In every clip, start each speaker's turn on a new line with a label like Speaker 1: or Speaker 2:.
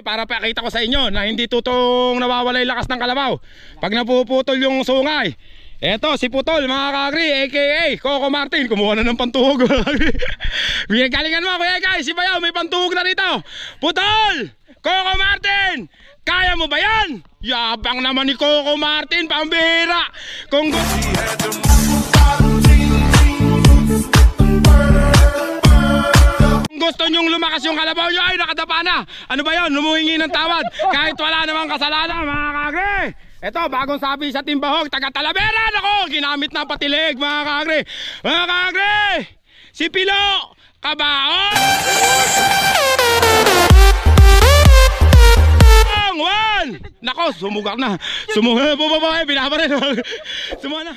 Speaker 1: Para pakita ko sa inyo na hindi tutong nawawala yung lakas ng kalabaw pag napuputol yung sungay. Eto si Putol mga kagri, aka Coco Martin. Kumuha na ng pantuhog. Galingan mo kuya guys, si Bayaw may pantuhog na rito. Putol! Coco Martin! Kaya mo ba yan? Yabang naman ni Coco Martin, pambira. Kung gusto nyong lumakas yung kalabaw nyo, ay nakadapa na. Ano ba yun? Lumuhingi ng tawad kahit wala namang kasalanan mga kagri. Eto, bagong sabi sa Timbahog, taga Talavera. Nako, ginamit na patilig mga kagri. Mga kagri, si Pilo Kabao. Nako, sumugak na. Sumugak na, bubaba, binaba rin. Sumugak na.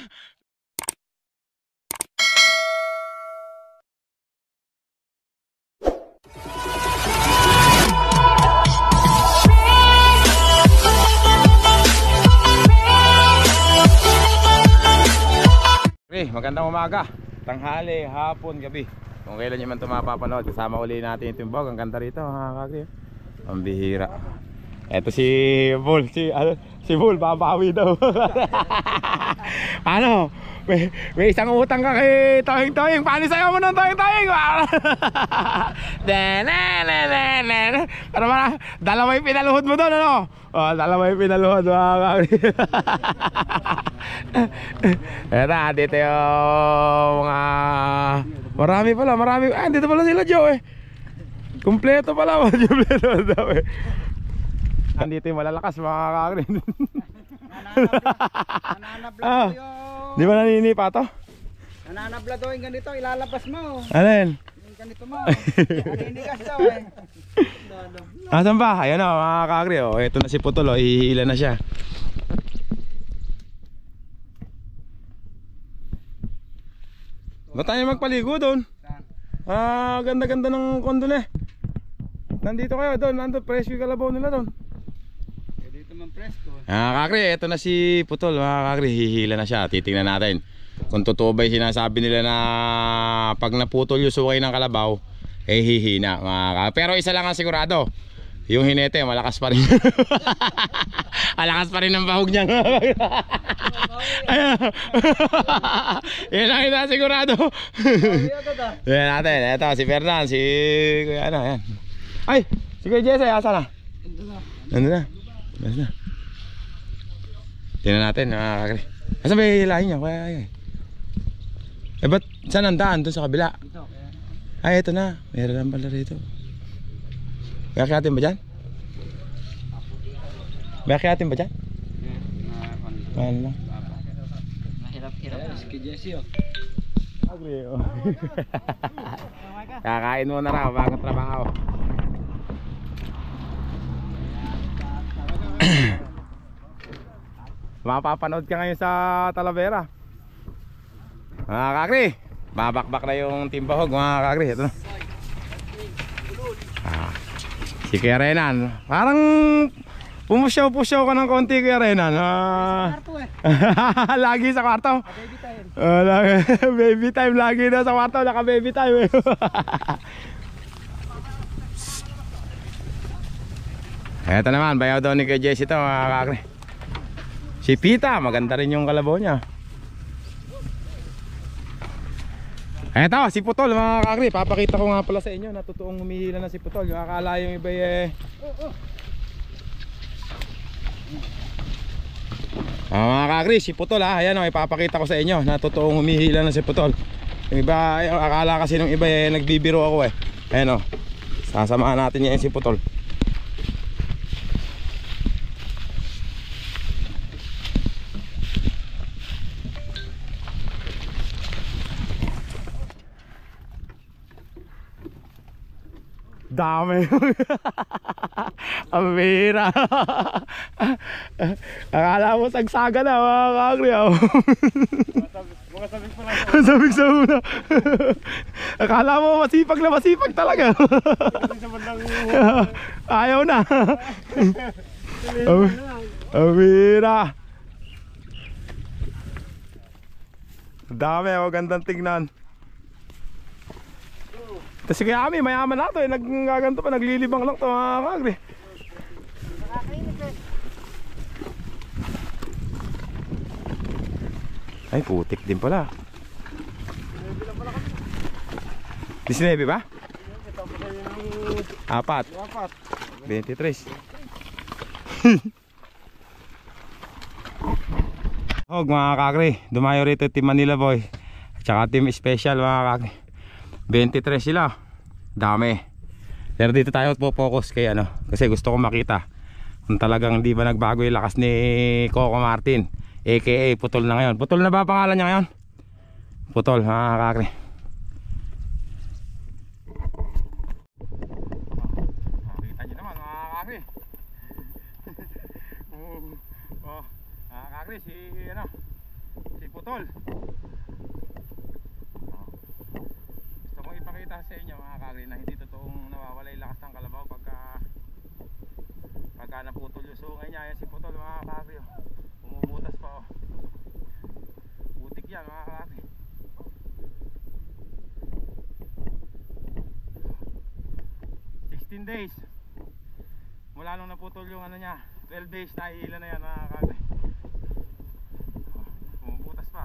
Speaker 1: Magandang umaga, tanghali, hapon, gabi. Kung kailan nyo man ito mapapanood, kasama uli natin yung Timbahog. Ang ganda rito mga kagri. Ang bihira. Eto si Bull, si Bull babawi daw. Ano? May isang utang ka kay Toying. Paano sa'yo mo ng Toying? Para dalawa yung pinaluhod mo doon, ano? Oh, dalawa yung pinaluhod mga kagri. Eto, dito yung mga marami pala. Dito pala sila Joe Kompleto pala. Kompleto daw andito yung malalakas mga kagri.
Speaker 2: Nananabla yung...
Speaker 1: Di ba naninipa to?
Speaker 2: Nananabla daw yung ganito, ilalabas mo.
Speaker 1: Alin?
Speaker 2: Yung ganito mo. Naninigas daw
Speaker 1: Asan ba? Ayan o mga kagri. Ito na si Putol, ihihila na siya. Ba't tayo magpaligo doon? Ganda-ganda ng kondol Nandito kayo doon, nandun, fresh yung kalabaw nila doon.
Speaker 2: Dito man presko.
Speaker 1: Kakri, ito na si Putol mga kakri, hihila na siya. Titingnan natin kung totoo ba yung sinasabi nila na pag naputol yung suway ng kalabaw hihina mga kakri. Pero isa lang ang sigurado, yung hinete malakas pa rin. Malakas pa rin ang bahog niya. Yan ang ina sigurado. Yan natin, ito si Fernan, si ano yan. Ay, si Kuya Jesse, asa na? Nandun na. Tingnan natin mga kakri. Asan ba yung hilahin niya? Ba't saan ang daan? Doon sa kabila? Ay, ito na. Meron lang pala rito. Bayakiatin ba dyan? Bayakiatin ba dyan? Mahal lang.
Speaker 2: Mahirap-hirap si Jesse
Speaker 1: Agri kakain mo na raw bago trabaho. Mapapanood ka ngayon sa Talavera mga kakri. Babakbak na yung Timbahog mga kakri. Ito na si Kuya Renan. Parang pumusyaw ka ng konti Kuya Renan. Lagi sa kwarto. Baby time lagi na sa kwarto. Naka baby time Eto naman, bayaw daw ni Kuya Jesse ito mga kakri. Si Pita, maganda rin yung kalabaw niya. Eto, si Putol mga kakri. Papakita ko nga pala sa inyo na totoong humihila na si Putol. Yung akala yung iba mga kakri, si Putol ayan ipapakita ko sa inyo na totoong humihila na si Putol. Yung iba, yung akala kasi nung iba nagbibiro ako ayan sasamahan natin yan si Putol. Dami. Ang bihira. Akala mo sagsaga na mga kakri. Mga sabik pa lang. Sabik sa una. Akala mo masipag na masipag talaga. Ayaw na. Ang bihira. Dami, gandang tingnan. Tapos kaya kami mayaman na ito naggaganto pa, naglilibang lang ito mga kagri. Ay, putik din pala. 19 ba? 4. 23. Oh, mga kakri, dumayo rito Team Manila Boy at saka Team Special mga kakri. 23 sila. Dami. Pero dito tayo po-focus kay ano, kasi gusto ko makita kung talagang hindi ba nagbago yung lakas ni Coco Martin aka Putol na ngayon. Putol na ba pangalan niya ngayon? Putol mga kakri. Makita nyo naman mga kakri. Mga kakri, si Putol. Gusto kong ipakita sa inyo mga kakri na hindi totoong nawawala yung lakas ng kalabaw pagka naputol yung sungay niya. Yan si Putol mga kakri, bumubutas pa. Butik yan mga kakri. 16 days mula nung naputol yung ano niya. 12 days nahihila na yan mga kakri. Bumubutas pa.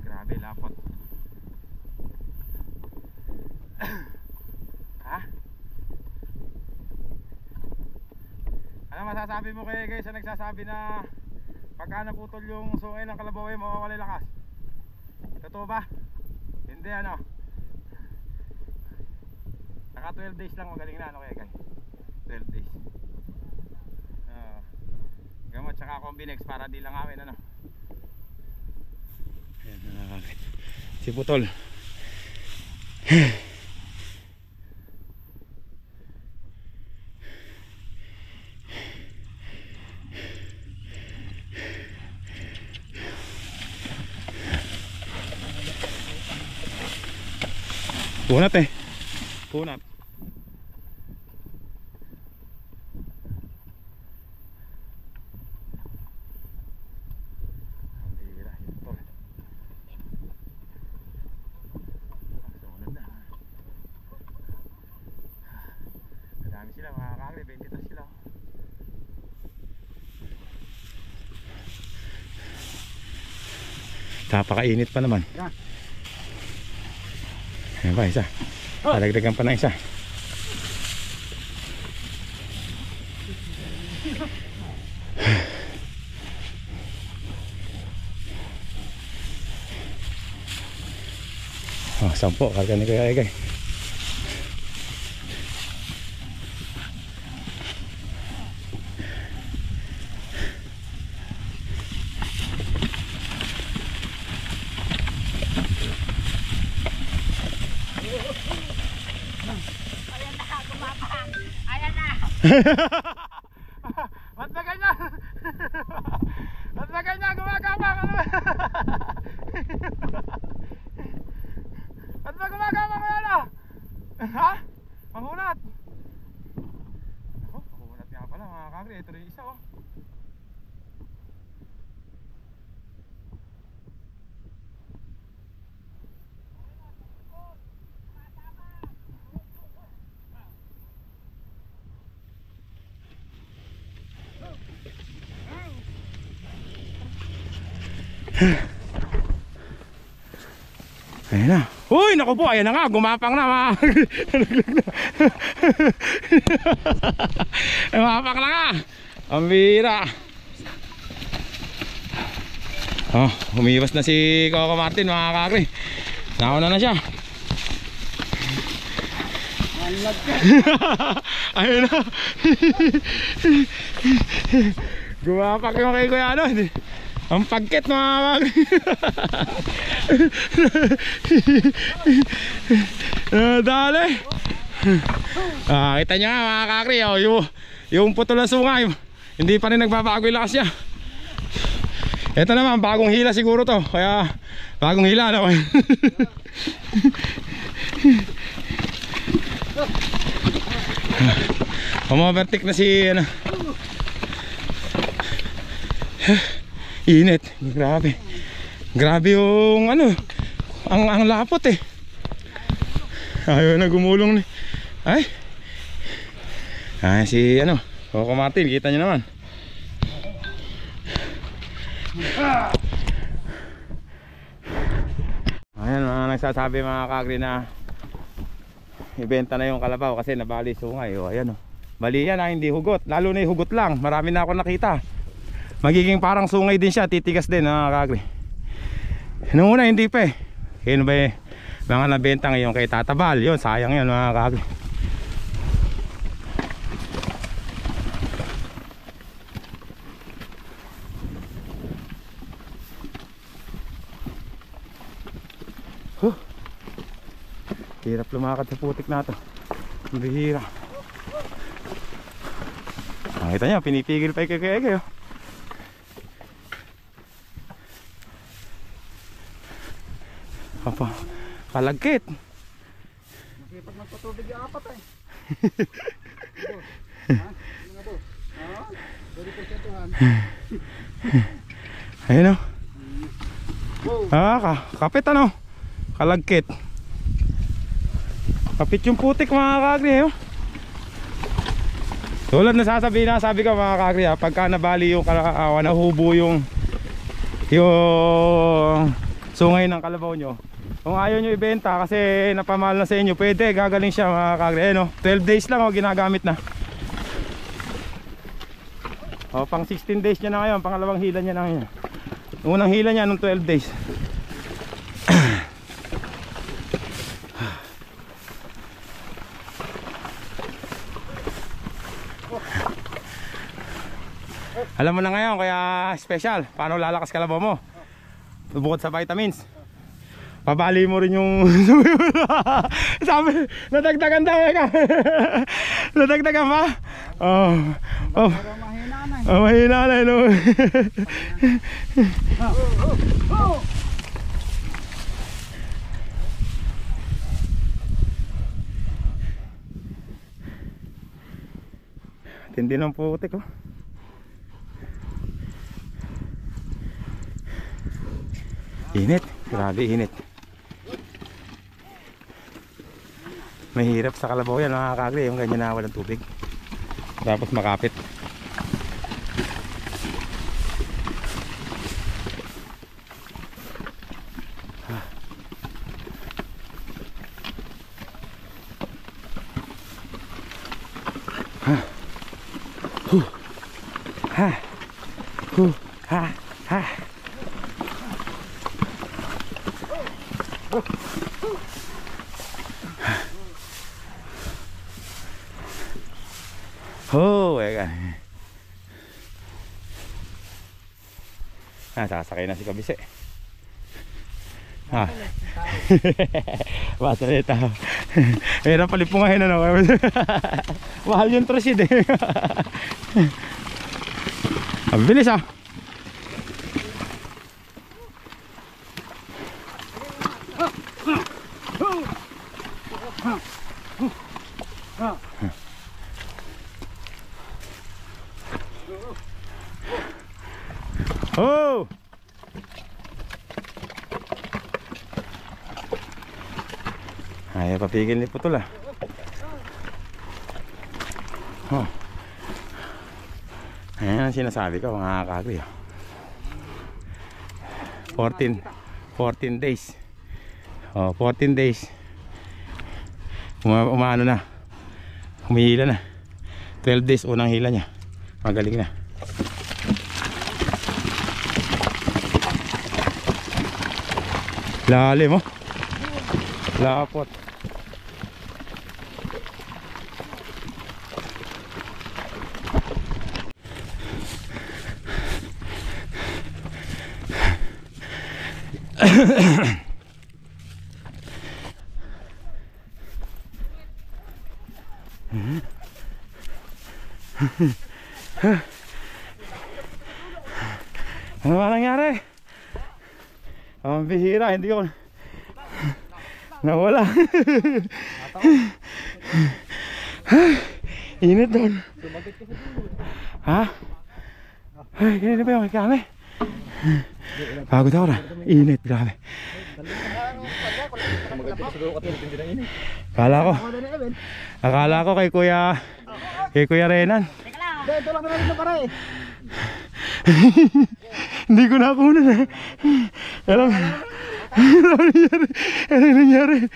Speaker 1: Grabe lapot. Ha? Ano masasabi mo kay guys sa nagsasabi na pagka naputol yung sungay ng kalabaw ay mawawala yung lakas? Totoo ba? Hindi ano? Naka 12 days lang magaling na ano kaya guys? 12 days. Gamot tsaka Combinex para di lang awin ano? Ayan, si Putol. Punat eh. Punat. Andira ito. Sumunod na. Madami sila mga kakri, 23 sila. Napakainit pa naman. Ayan pa, isa. Talagdagan pa na isa. Oh, 10. Karga ni Kuya Egay. Ba't ba ganyan? Ba't ba ganyan? Gumagapang ano? Ba't ba gumagapang mo yan? Ha? Pangunat? Ako, pangunat nga pala mga kakri. Ito rin isa oh. Ayan na. Uy, naku po, ayan na nga, gumapang na mga. Gumapang na nga. Ang bira. Oh, umiwas na si Coco Martin mga kakri. Nauna na siya. Ayun na. Gumapang yung kay Kuya ano. Ang pagkit mga kakri. Dali. Kita nyo nga mga kakri oh, yung putol na sungay hindi pa rin nagbabago yung lakas niya. Ito naman bagong hila siguro to. Kaya bagong hila no? Umovertik na si ano. Init. Grabe. Grabe yung ano, ang lapot eh. Ayaw na gumulong ni. Ay. Ay si ano, Coco Martin, kita nyo naman. Ayan mga nagsasabi mga kagri na ibenta na yung kalabaw kasi nabali sungay. O ayan o. Bali yan hindi hugot. Lalo na yung hugot lang. Marami na ako nakita. Magiging parang sungay din siya. Titigas din mga kagri. Noong una hindi pa eh. Kaya ba eh, mga nabenta ngayon kay Tatabal. Yun sayang yun mga kagri. Hirap lumakad sa putik na to. Bihira. Nakita niya, pinipigil pa ikay-ikay oh. Apa, kalagkit.
Speaker 2: Masipag magpatubig yung apat eh. Pwede po siya tuhan.
Speaker 1: Ayun oh. Kapit ano. Kalagkit. Kapit yung putik mga kagri oh. Tulad na sabi ko mga kagri pagka nabali yung nahubo yung sungay ng kalabaw nyo, kung ayaw nyo ibenta kasi napamahal na sa inyo, pwede gagaling siya mga kagri no? 12 days lang ginagamit na pang 16 days nya na ngayon, pangalawang hila nya na ngayon. Unang hila nya nung 12 days. Alam mo na ngayon kaya special paano lalakas kalabaw mo. Bukod sa vitamins, pabali mo rin yung sabi, nadagdagan daw ka. Nadagdagan pa?
Speaker 2: Pero mahina na eh.
Speaker 1: Mahina na no. Tindi ng putik oh. Init, grabe init. Mahirap sa kalabaw yan mga kagri, yung ganyan na walang tubig. Tapos makapit. Sasakay na si Kabise. Basta nito. Hirap palipungahin ano. Mahal yung trosid eh. Ang bilis ah. Oh! Ayaw papigil ni Putol ah. Oh. Ayan ang sinasabi ko mga kagri oh. 14 days. Oh, 14 days. Umano na. Humihila na. 12 days unang hila niya. Magaling na. Lalim oh. Lapot. Ano ba nangyari? Ang bihira, hindi ko nawala. Init doon. Ha? Ay, ganito ba yung kami? Pagod ako na. Init, grabe. Akala ko kay Kuya Renan.
Speaker 2: Ito lang naman ito pare.
Speaker 1: Hindi ko nakunan eh. Alam nangyari.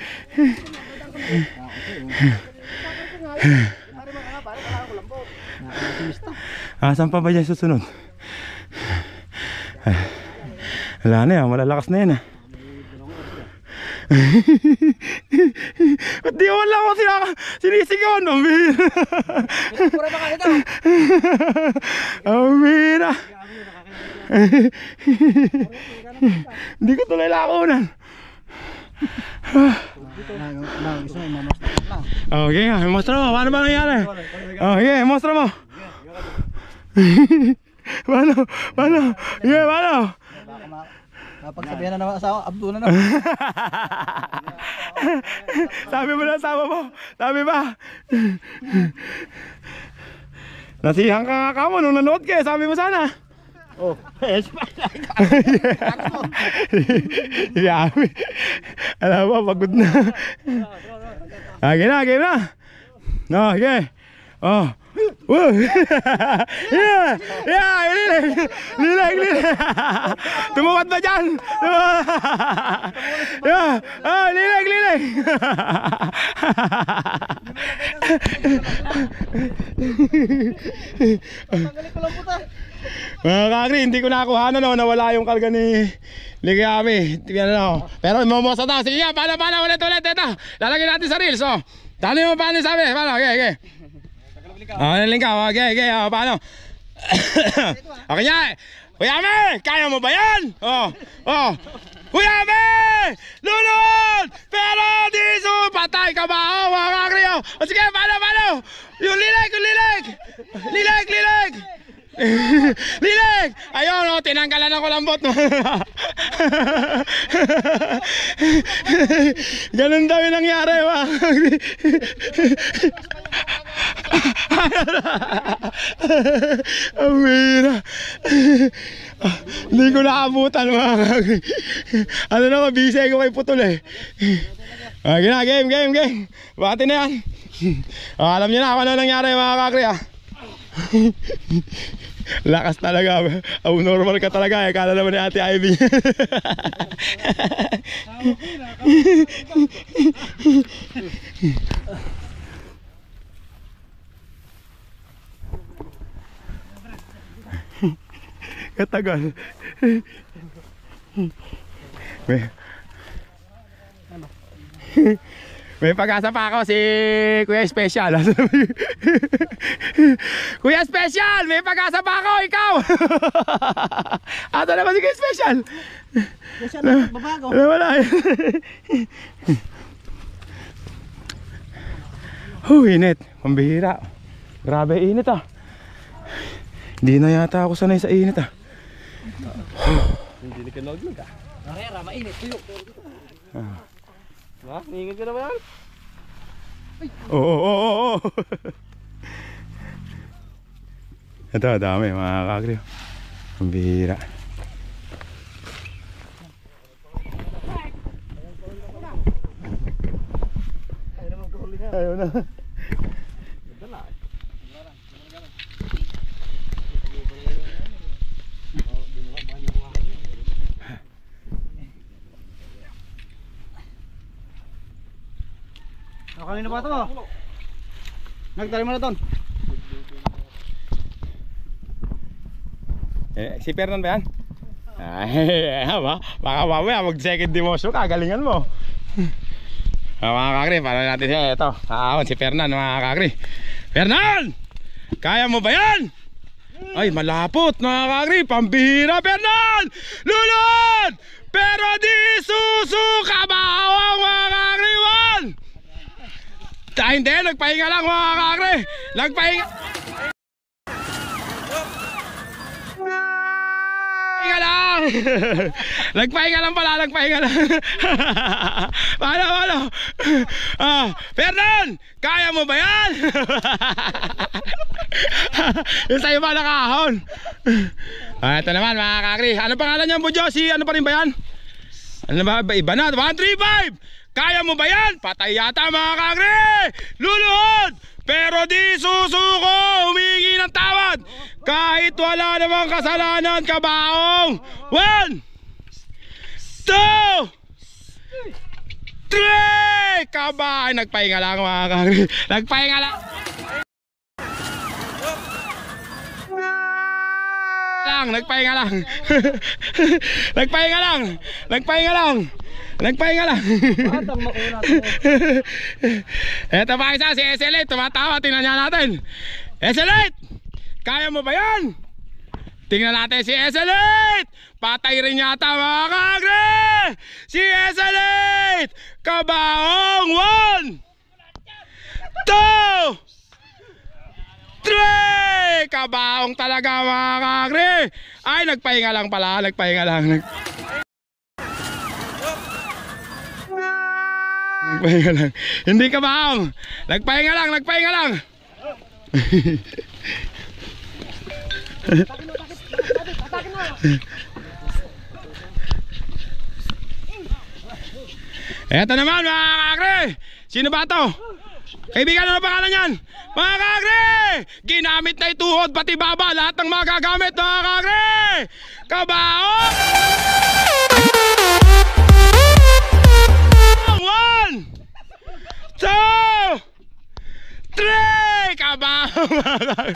Speaker 1: Asan pa ba dyan susunod? Wala na yan, malalakas na yan ah. Ba't di ko lang ako sinisigawan?
Speaker 2: Pura ba ka ito?
Speaker 1: Amira. Hindi ko tuloy lakunan. Okay nga, mostra mo. Paano ba nangyari? Okay, mostra mo. Paano? Yeah, paano?
Speaker 2: Napagsabihan na naman asawa, abdo na naman.
Speaker 1: Sabi mo na asawa mo. Sabi ba? Nasihan ka nga kamo nung nanood ka. Sabi mo sana.
Speaker 2: Oh,
Speaker 1: Yami. Alam mo, pagod na. Game na. No, okay. Oh. Woo! Yeah! Lilig! Tumukat ba dyan? Yeah! Oh, lilig! Mga kakri, hindi ko nakuha nawala yung karga ni Ligami. Pero mamosa na. Sige nga, paano, ulit ito. Lalagyan natin sa reels, oh. Talo mo paano sabi? Paano? Okay. Naling ka, okay, paano? Okay nga, Kuya Me, kaya mo ba yan? Kuya Me, lunod, pero di patay ka ba? Mga kakri, sige, paano? Yung lilig! Ayun, tinanggalan ako lambot. Ganun daw yung nangyari, mga kakri. Amira. Hindi ko naabutan, mga kakri. Ano naman, busy ko kay Putol eh. Game. Bati na yan. Alam niyo na kung ano nangyari, mga kakri ah. Lakas talaga. Normal ka talaga eh. Kala naman ni Ate Ivy. Katagal. May pag-asa pa ako si Kuya Special. Kuya Special, may pag-asa pa ako, ikaw. Ata naman si Kuya Special.
Speaker 2: Special na babago.
Speaker 1: Wala. Init. Pambihira. Grabe init ah. Hindi na yata ako sanay sa init ah.
Speaker 2: Hindi ka naglag ah. Nakera, mainit. Tuyok. Ningin ka na ba yan?
Speaker 1: Oo. Ito, dami mga kakri. Ang bihira. Ayaw na.
Speaker 2: Kanina ba ito? Nagdali mo na doon.
Speaker 1: Si Fernan ba yan? Ay, baka mamaya mag second demotion ka, galingan mo. Mga kakri, paano natin siya? Ito, kaahon si Fernan, mga kakri. Fernan! Kaya mo ba yan? Ay, malapot mga kakri, pambihira Fernan! Lulod! Pero di susuka bawang mga kakri, Juan! Hindi, nagpahinga lang mga kakri. Nagpahinga lang. Nagpahinga lang pala. Paano? Fernan, kaya mo ba yan? Yung sa'yo ba nakahon? Ito naman mga kakri. Ano pangalan niya, Budyo? Ano pa rin ba yan? Ano ba? Iba na. 135! Kaya mo ba yan? Patay yata mga kagre! Luluhod! Pero di susuko! Humingi ng tawad! Kahit wala namang kasalanan, kabaong! 1 2 3! Kabay! Nagpahinga lang mga kagre. Nagpahinga lang. Nagpahinga lang. Nagpahinga lang. Nagpahinga lang. Nagpahinga lang.
Speaker 2: Batang makuna.
Speaker 1: Eto pa isa, si SL8 tumatawa, tingnan niya natin. SL8, kaya mo ba yan? Tingnan natin si SL8. Patay rin yata mga kagre. Si SL8, kabaong. 1 2 3! Kabaong talaga mga kagre. Ay, nagpahinga lang pala. Nagpahinga lang. Nagpahinga lang. Hindi kabaong. Nagpahinga lang. Nagpahinga lang. Eto naman mga kagre. Sino ba to? Kaibigan, ano pangalan yan? Mga kagre! Ginamit na ituhod, pati baba, lahat ng magagamit mga kagre! Kabaong! 1 2 3! Kabaong mga kagre!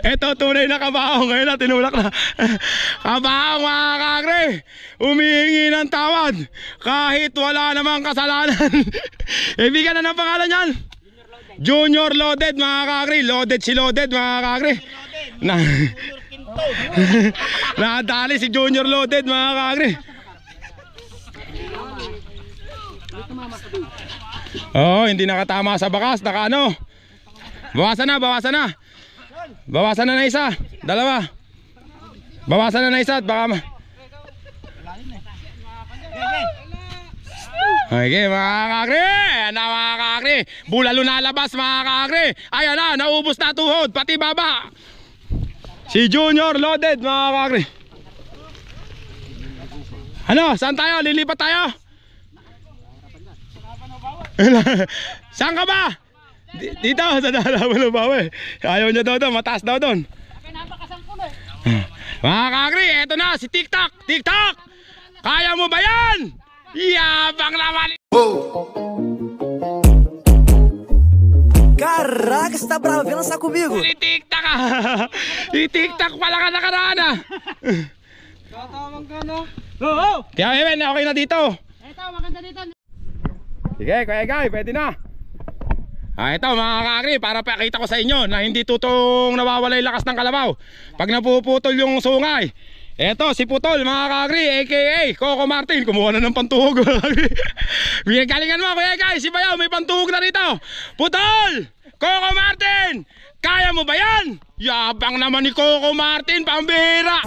Speaker 1: Ito tunay na kabaong. Ngayon na tinulak na. Kabaong mga kagre, humihingi ng tawad kahit wala namang kasalanan. Ibigan na ng pangalan yan. Junior Loaded mga kagre. Loaded si Loaded mga kagre. Nadali si Junior Loaded mga kagre. Oh, hindi nakatama sa bakas. Naka ano. Bawasan na, bawasan na. Bawasan na isa, dalawa. Bawasan na isa at baka okay mga kagre. Ayan na mga kagre. Bulalo na labas mga kagre. Ayan na, naubos na tuhod, pati baba. Si Junior Loaded mga kagre. Ano, saan tayo? Lilipat tayo? Saan ka ba? Dito sa Dalaman Bawe. Ayaw niya daw doon, mataas daw doon. Mga kagre, eto na si TikTok. TikTok, kaya mo ba yan? Yabang naman.
Speaker 3: Caraca, você tá bravo, vem lançar comigo.
Speaker 1: Si TikTok ah. Si TikTok pala ka nakaraan ah.
Speaker 2: Tatawag ka na. Oo.
Speaker 1: Kaya Ewen, okay na dito.
Speaker 2: Eto, maganda dito.
Speaker 1: Sige, Kuya Guy, pwede na. Ito mga kagre, para pakita ko sa inyo na hindi totoong nawawala yung lakas ng kalabaw pag napuputol yung sungay. Ito si Putol mga kagre, aka Coco Martin. Kumuha na ng pantuhog. Galingan mo Kuya Guy, si Bayaw may pantuhog na rito. Putol, Coco Martin, kaya mo ba yan? Yabang naman ni Coco Martin, pambihira.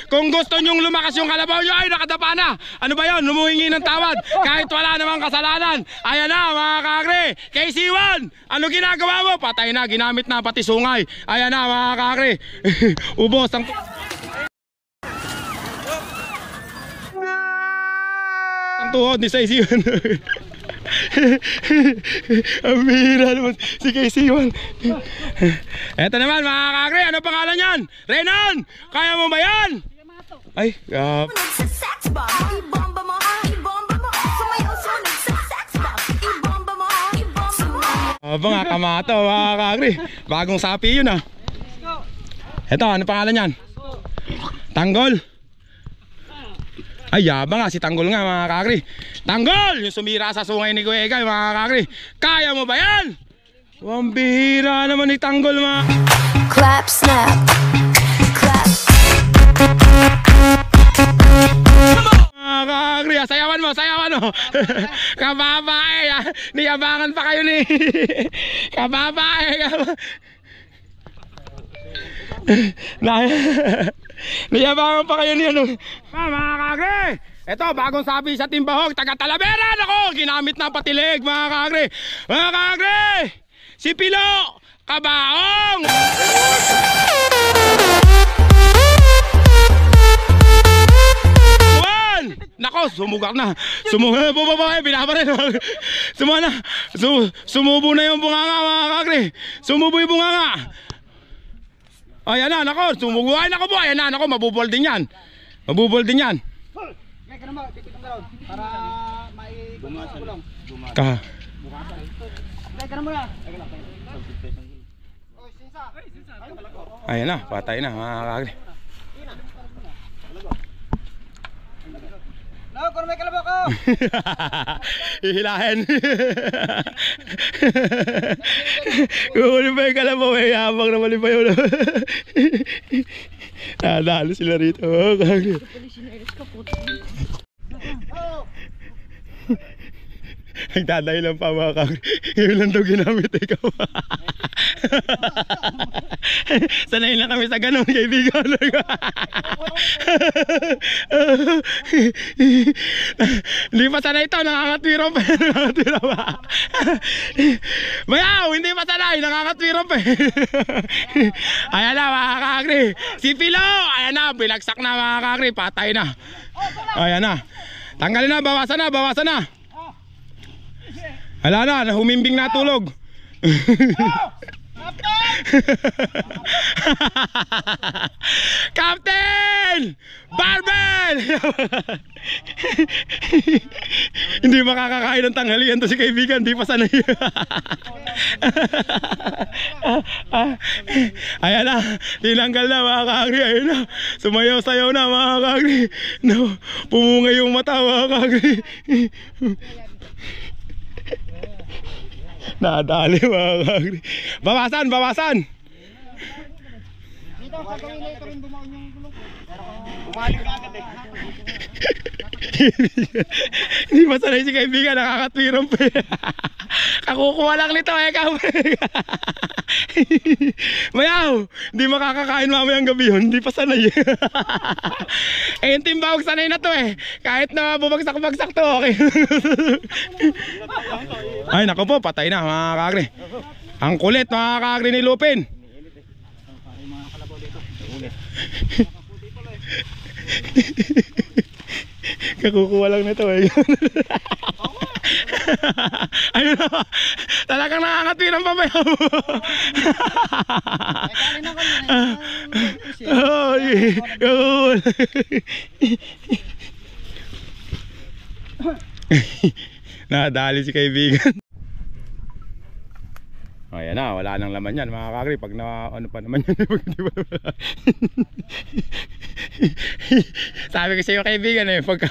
Speaker 1: Kung gusto nyong lumakas yung kalabaw nyo, ay nakadapa na. Ano ba yun? Lumuhingi ng tawad kahit wala namang kasalanan. Ayan na mga kagre. KC1, ano ginagawa mo? Patay na, ginamit na pati sungay. Ayan na mga kagre. Ubos ang tuhod ni KC1. Ang bihira naman si KC1. Eto naman mga kagre, ano pangalan yan? Renan, kaya mo ba yan? Ay, abang nga kamato mga kagre. Bagong sapi yun ah. Eto, ano pangalan yan? Tanggol. Ay, yabang nga si Tanggol nga mga kagre. Tanggol, yung sumira sa sungay ni Kuya Guy mga kagre. Kaya mo ba yan? Ang bihira naman ni Tanggol mga.
Speaker 4: Clap, snap, clap.
Speaker 1: Mga kagre, sayawan mo, sayawan mo. Kababae, niyabangan pa kayo ni. Kababae. Niyabangan pa kayo ni ano. Mga kagre, Eto, bagong sabi sa Timbahog, taga Talavera. Nako, ginamit na patilig mga kakri. Mga kakri, si Pilo Kabaong. Nako, sumugak na. Sumugak na, binaba rin. Sumubo na yung bunganga mga kakri. Sumubo yung bunganga. Ayan na, nako, sumubo. Ay, nako po, ayan na, nako, mabubol din yan. Mabubol din yan.
Speaker 2: Kaya ka naman, titikang ka ron. Para maigulong.
Speaker 1: Ka.
Speaker 2: Kaya ka naman yan.
Speaker 1: Ayan na, patay na mga kakri.
Speaker 2: No, kung may kalabaw ko.
Speaker 1: Hihilahin. Kukunin pa yung kalabaw eh, habang namali pa yun. Nadalo sila rito. Nagdadayo lang pa mga kakri. Ngayon lang daw ginamit ikaw. Sanay lang kami sa ganun, kaibigan. Hindi pa sanay ito, nakakatwiro pa. Bayaw, hindi pa sanay, nakakatwiro pa. Ayan na mga kakri. Si Pilo, ayan na, bilagsak na mga kakri, patay na. Ayan na. Tanggalin na, bawasan na, bawasan na. Hala na, humimbing na tulog. Captain! Barbell! Hindi makakakain ng tanghalian to si kaibigan, hindi pa sanay. Ayan na, tinanggal na mga kakri. Ayan na, sumayaw-sayaw na mga kakri. No, pumunga yung mata mga kakri. Nadali mga kakri. Bawasan, bawasan.
Speaker 2: Dito, sa gawin na ito rin bumaon yung gulong. Bumaling ka agad eh.
Speaker 1: Hindi masanay si kaibigan, nakakatwirong pa. Kakukuha lang nito eh, Mayaw, hindi makakakain mamayang gabi yun, hindi pa sanay. Eh yung Timbahog sanay na to eh. Kahit na bumagsak-bagsak to, okay. Ay nako po, patay na mga kakri. Ang kulit mga kakri ni Lupin. Kakukuha lang nito eh. Ayun na, talagang nakakatwirang pa Mayaw. Nadali si kaibigan. Ayan na, wala nang laman yan mga kakri. Pag na ano pa naman yan. Sabi ko sa iyo kaibigan eh, pagka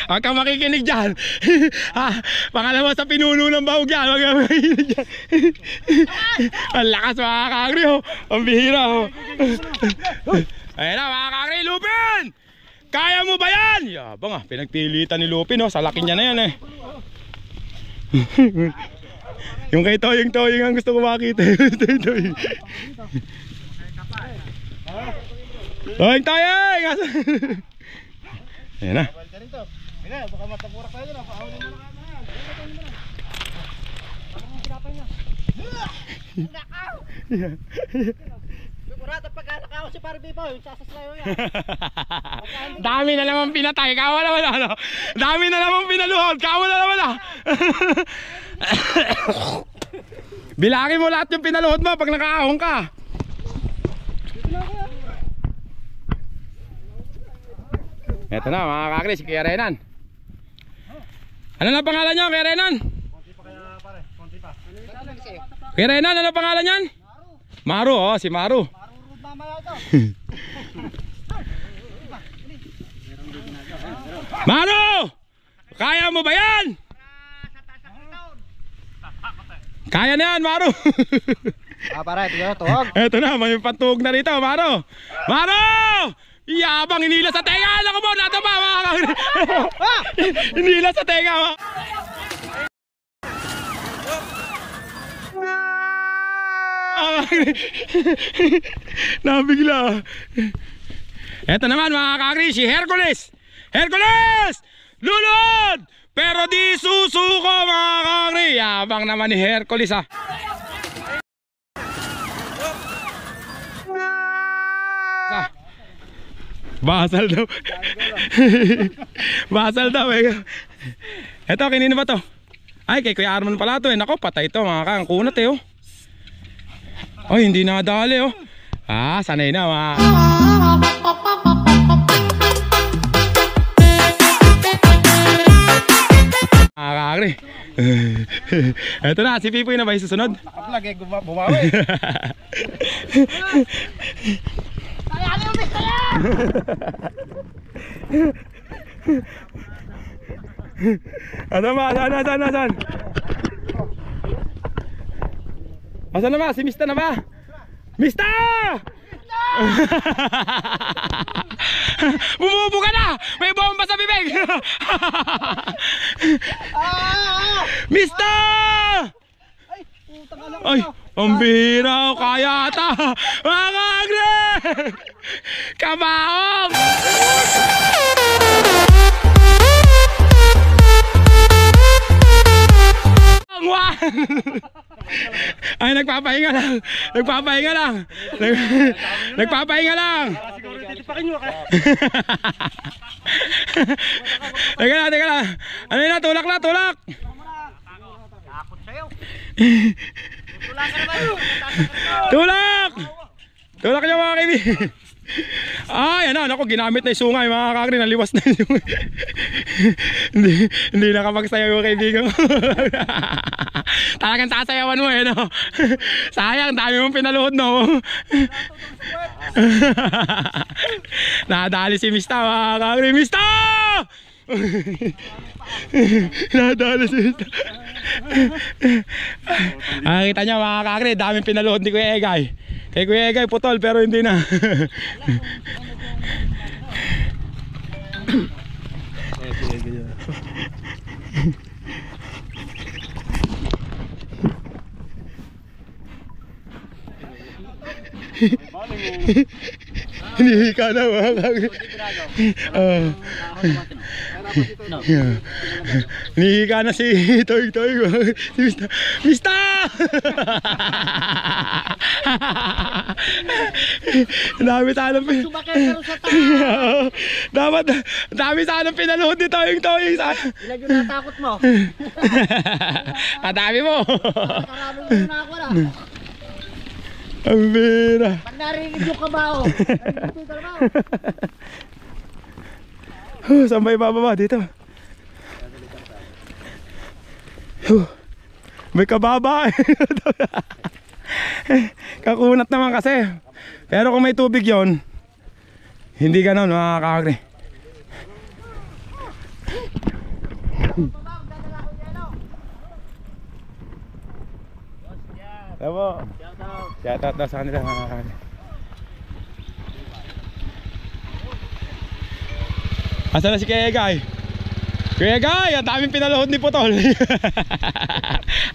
Speaker 1: huwag kang makikinig dyan. Pangalawa sa pinuno ng bahog yan, huwag kang makikinig dyan. Ang lakas mga kakri oh. Ang bihira oh. Ayan na mga kakri, Lupin! Kaya mo ba yan? Yabang ah, pinagpilitan ni Lupin oh. Sa laki niya na yan eh. Yung kay Toying ang gusto ko makita. Toying ayan na.
Speaker 2: Baka matapurak tayo na. Paahulin mo na kanya. Sigurado pag nakaw si Barbie po, yung sasaslayo yan.
Speaker 1: Dami na naman pinatay, kawala wala no. Dami na naman pinaluhod, kawala wala. Bilangin mo lahat yung pinaluhod mo pag nakaahon ka. Eto na mga kakri, si Kuya Renan. Ano na pangalan nyo Kuya Renan?
Speaker 2: Konti pa kaya pare, konti pa.
Speaker 1: Kuya Renan, ano pangalan nyan? Maru, oh si Maru.
Speaker 2: Marurud mamaya ito.
Speaker 1: Maru! Kaya mo ba yan? Kaya na yan Maru.
Speaker 2: Pare, ito tuwag.
Speaker 1: Eto na, may pantug na rito Maru. Maru! Yabang inila sa tenga. Alam ko mo, natapa mga kakri. Inila sa tenga mga. Nabigla. Eto naman mga kakri, si Hercules. Hercules! Lulod! Pero di susuko mga kakri. Yabang naman ni Hercules ah. Basal daw. Basal daw eh. Eto, kinino ba to? Ay, kay Kuya Arman pala to eh. Nako, patay to mga kang kunat eh oh. Ay, hindi nadali oh. Ah, sanay na mga kakri. Eto na, si Pipoy na ba yung susunod?
Speaker 2: Nakablog eh, bumawi. Kaya ano yung kaya?
Speaker 1: Ano ba? Saan? Asan na ba? Si Mista na ba? Mista! Bumubo ka na! May bomba sa bibig! Mista!
Speaker 2: Ay, putang alam
Speaker 1: Ay, ang bihira, kaya ata! Mga kakri! Kabaong! Ay, nagpapahinga lang. Nagpapahinga lang. Nagpapahinga lang.
Speaker 2: siguro titipakin nyo ka.
Speaker 1: Teka lang. Ano yun na? Tulak na, tulak.
Speaker 2: Takot sa'yo. Tulak ka naman.
Speaker 1: Tulak! Tulak niya mga kaibigan. Ay, ano, ako ginamit na yung sungay mga kakri, naliwas na yung sungay. hindi nakapagsayaw yung kaibigan ko. Talagang sasayawan mo eh, no? Sayang, dami mong pinaluhod, no? Nadali si Mista mga kakri. Mista! Nadali si Mista. Kita nyo mga kakri, daming pinaluhod ni Kuya Egay. Kay Kuya Egay putol pero hindi na. Hinihika na mga kakri. Hinihika na si Toy. Si Mista. Mista! Dami sanang
Speaker 2: Sumakay ka rin sa tao.
Speaker 1: dapat dami sanang pinaluhod ni Toy.
Speaker 2: Ilan yung natakot mo?
Speaker 1: Kadami mo.
Speaker 2: Karaming mo na ako na.
Speaker 1: Ang bira.
Speaker 2: Pag narinig yung kabao. Narinig yung kabao.
Speaker 1: Saan ba ibababa? Dito. May kababa. Kakunat naman kasi. Pero kung may tubig yon, hindi ganon mga kakri. Tama. Shoutout daw sa kanila mga kakri. Asa na si Kuya Egay? Kuya Egay, ang daming pinaluhod ni Putol.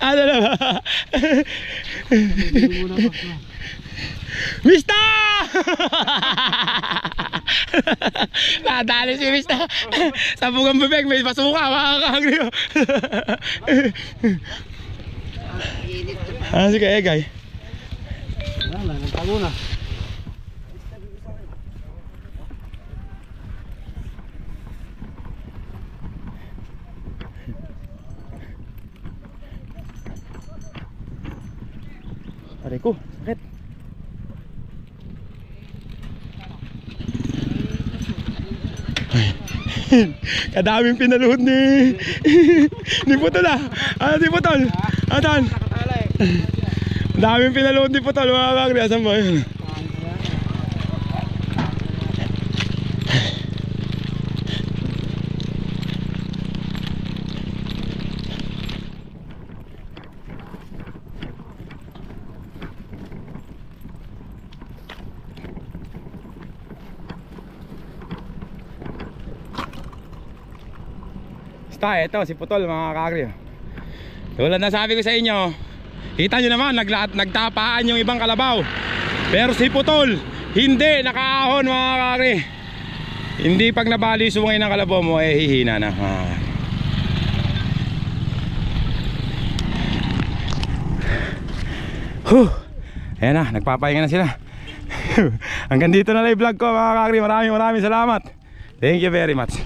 Speaker 1: Ano na ba? Mista! Nadali si Mista. Sa bugang bibig may basuka mga kakri. Ano si Kuya Egay?
Speaker 2: Wala, nagtago na.
Speaker 1: Aray ko, sakit. Kadaming pinaluhod ni Putol ah. Ano si Putol? Atan? Daming pinaluhod ni Putol mga kakri. Asan ba yun? Ito si Putol mga kakri. Tulad na sabi ko sa inyo, Kita nyo naman, nagtapaan yung ibang kalabaw. Pero si Putol, hindi, nakaahon mga kakri. Hindi pag nabali sungay ng kalabaw mo, eh hihina na. Ayan na, nagpapahinga na sila. Hanggang dito na lang yung vlog ko mga kakri. Maraming salamat. Thank you very much.